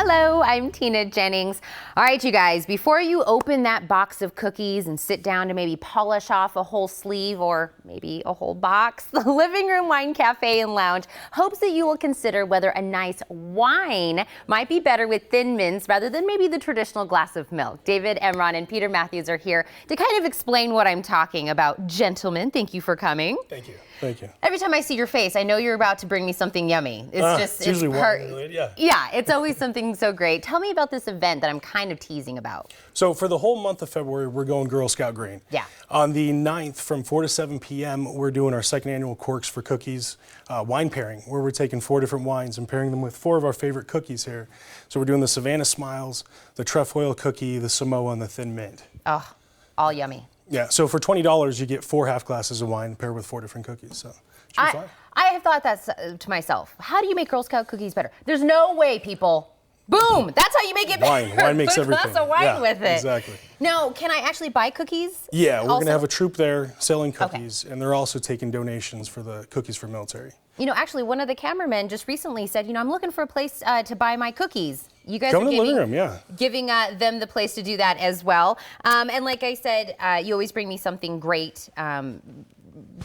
Hello, I'm Tina Jennings. All right, you guys, before you open that box of cookies and sit down to maybe polish off a whole sleeve or maybe a whole box, the Living Room Wine Cafe and Lounge hopes that you will consider whether a nice wine might be better with thin mints rather than maybe the traditional glass of milk. David Emron and Peter Matthews are here to kind of explain what I'm talking about. Gentlemen, thank you for coming. Thank you. Thank you. Every time I see your face, I know you're about to bring me something yummy. It's usually wine related, yeah. Yeah, it's always something so great. Tell me about this event that I'm kind of teasing about. So for the whole month of February, we're going Girl Scout Green. Yeah. On the 9th from 4 to 7 p.m., we're doing our second annual Corks for Cookies wine pairing, where we're taking 4 different wines and pairing them with 4 of our favorite cookies here. So we're doing the Savannah Smiles, the trefoil cookie, the Samoa, and the Thin Mint. Oh, all yummy. Yeah, so for $20, you get 4 half glasses of wine paired with 4 different cookies. So it should be fun. I have thought that to myself. How do you make Girl Scout cookies better? There's no way, people. Boom! That's how you make it better. Wine makes everything. Put a glass of wine with it. Exactly. Now, can I actually buy cookies? Yeah, we're going to have a troupe there selling cookies, and they're also taking donations for the Cookies for Military. You know, actually, one of the cameramen just recently said, you know, I'm looking for a place to buy my cookies. You guys Come are to the living room, yeah. giving them the place to do that as well. And like I said, you always bring me something great,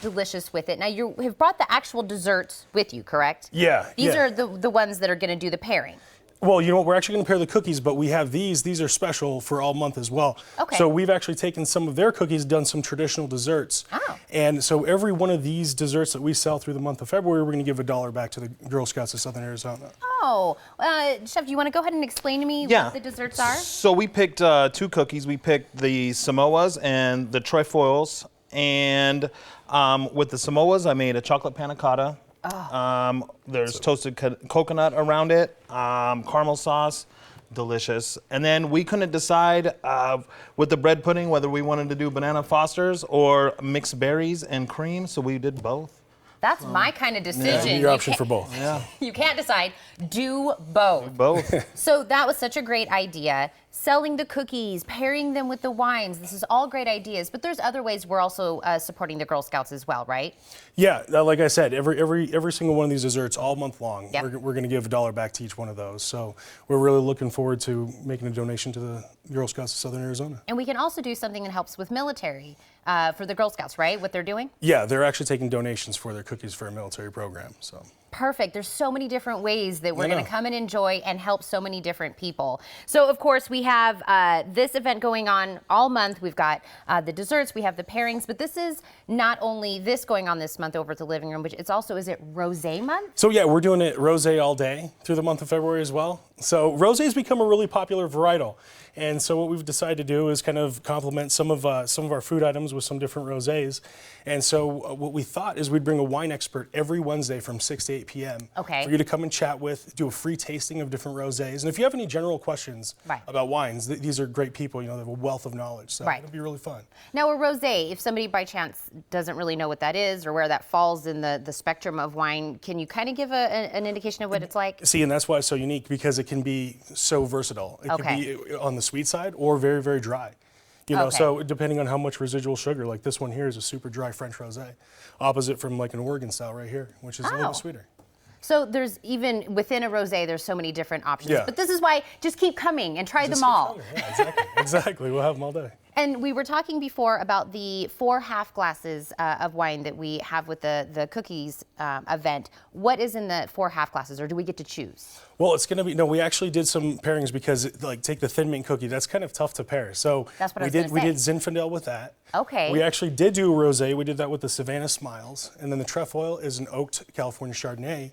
delicious with it. Now, you have brought the actual desserts with you, correct? Yeah. These are the ones that are going to do the pairing. Well, you know what, we're actually going to pair the cookies, but we have these. These are special for all month as well. Okay. So we've actually taken some of their cookies, done some traditional desserts. Oh. And so every one of these desserts that we sell through the month of February, we're going to give $1 back to the Girl Scouts of Southern Arizona. Oh, Chef, do you want to go ahead and explain to me what the desserts are? So we picked 2 cookies. We picked the Samoas and the trefoils. And with the Samoas, I made a chocolate panna cotta. Oh. There's toasted coconut around it, caramel sauce, delicious. And then we couldn't decide with the bread pudding whether we wanted to do banana Fosters or mixed berries and cream, so we did both. That's my kind of decision. Yeah, your option for both. Yeah. You can't decide. Do both. Both. So that was such a great idea. Selling the cookies, pairing them with the wines. This is all great ideas, but there's other ways we're also supporting the Girl Scouts as well, right? Yeah, like I said, every single one of these desserts all month long, Yep. we're going to give $1 back to each one of those. So we're really looking forward to making a donation to the Girl Scouts of Southern Arizona. And we can also do something that helps with military for the Girl Scouts, right? What they're doing? Yeah, they're actually taking donations for their Cookies for a Military program. So. Perfect. There's so many different ways that we're going to come and enjoy and help so many different people. So, of course, we have this event going on all month. We've got the desserts, we have the pairings, but this is not only this going on this month over at the Living Room, but it's also, is it Rosé month? So yeah, we're doing it rosé all day through the month of February as well. So rosé's become a really popular varietal. And so what we've decided to do is kind of complement some of our food items with some different rosés. And so what we thought is we'd bring a wine expert every Wednesday from 6 to 8 p.m. Okay. For you to come and chat with, do a free tasting of different rosés. And if you have any general questions about wines, these are great people. You know, they have a wealth of knowledge. So it'll be really fun. Now a rosé, if somebody by chance doesn't really know what that is or where that falls in the spectrum of wine, can you kind of give an indication of what it's like? See, and that's why it's so unique, because it can be so versatile. It can be on the sweet side or very, very dry. You know, so depending on how much residual sugar, like this one here is a super dry French rosé, opposite from like an Oregon style right here, which is a little bit sweeter. So there's even within a rosé, there's so many different options. Yeah. But this is why just keep coming and try them all. Yeah, exactly. Exactly. We'll have them all day. And we were talking before about the 4 half glasses of wine that we have with the cookies event. What is in the 4 half glasses, or do we get to choose? Well, it's going to be, no, we actually did some pairings because, like, take the Thin Mint cookie. That's kind of tough to pair. So that's what we did Zinfandel with that. Okay. We actually did do a rosé. We did that with the Savannah Smiles. And then the trefoil is an oaked California Chardonnay.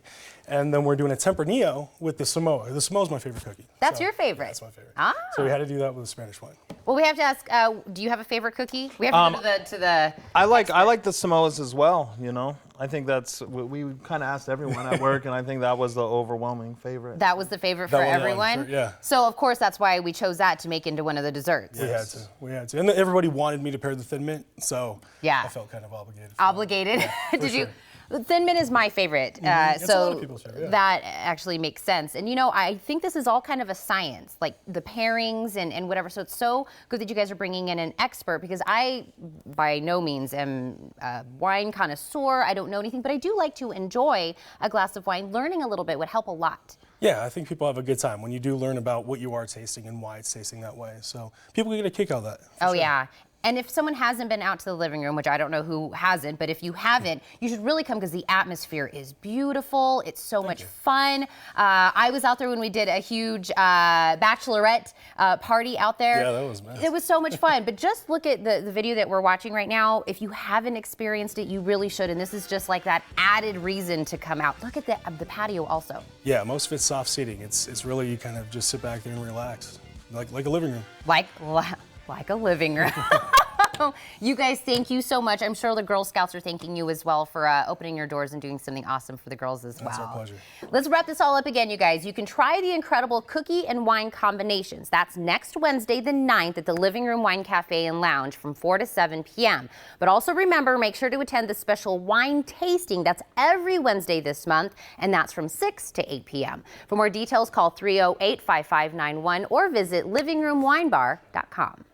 And then we're doing a Tempranillo with the Samoa. The Samoa is my favorite cookie. That's your favorite? That's my favorite. Ah. So we had to do that with a Spanish wine. Well, we have to ask, do you have a favorite cookie? We have to go to the I like the Samoas as well, you know. I think that's, we kind of asked everyone at work, and I think that was the overwhelming favorite. That was the favorite for everyone? Sure, yeah. So, of course, that's why we chose that to make into one of the desserts. Yes. We had to. And everybody wanted me to pair the Thin Mint, so I felt kind of obligated. Obligated? Yeah, Did you? Thin Mint is my favorite. It's a lot of people's favorite, yeah. That actually makes sense. And you know, I think this is all kind of a science, like the pairings and whatever. So it's so good that you guys are bringing in an expert, because I by no means am a wine connoisseur. I don't know anything, but I do like to enjoy a glass of wine. Learning a little bit would help a lot. Yeah, I think people have a good time when you do learn about what you are tasting and why it's tasting that way. So people get a kick out of that. Oh, yeah. And if someone hasn't been out to the living room, which I don't know who hasn't, but if you haven't, you should really come, because the atmosphere is beautiful. It's so much fun. I was out there when we did a huge bachelorette party out there. Yeah, that was nice. It was so much fun. But just look at the video that we're watching right now. If you haven't experienced it, you really should. And this is just like that added reason to come out. Look at the patio also. Yeah, most of it's soft seating. It's really, you kind of just sit back there and relax, like a living room. Like a living room. You guys, thank you so much. I'm sure the Girl Scouts are thanking you as well for opening your doors and doing something awesome for the girls as well. That's our pleasure. Let's wrap this all up again, you guys. You can try the incredible cookie and wine combinations. That's next Wednesday, the 9th, at the Living Room Wine Cafe and Lounge from 4 to 7 p.m. But also remember, make sure to attend the special wine tasting. That's every Wednesday this month, and that's from 6 to 8 p.m. For more details, call 308-5591 or visit livingroomwinebar.com.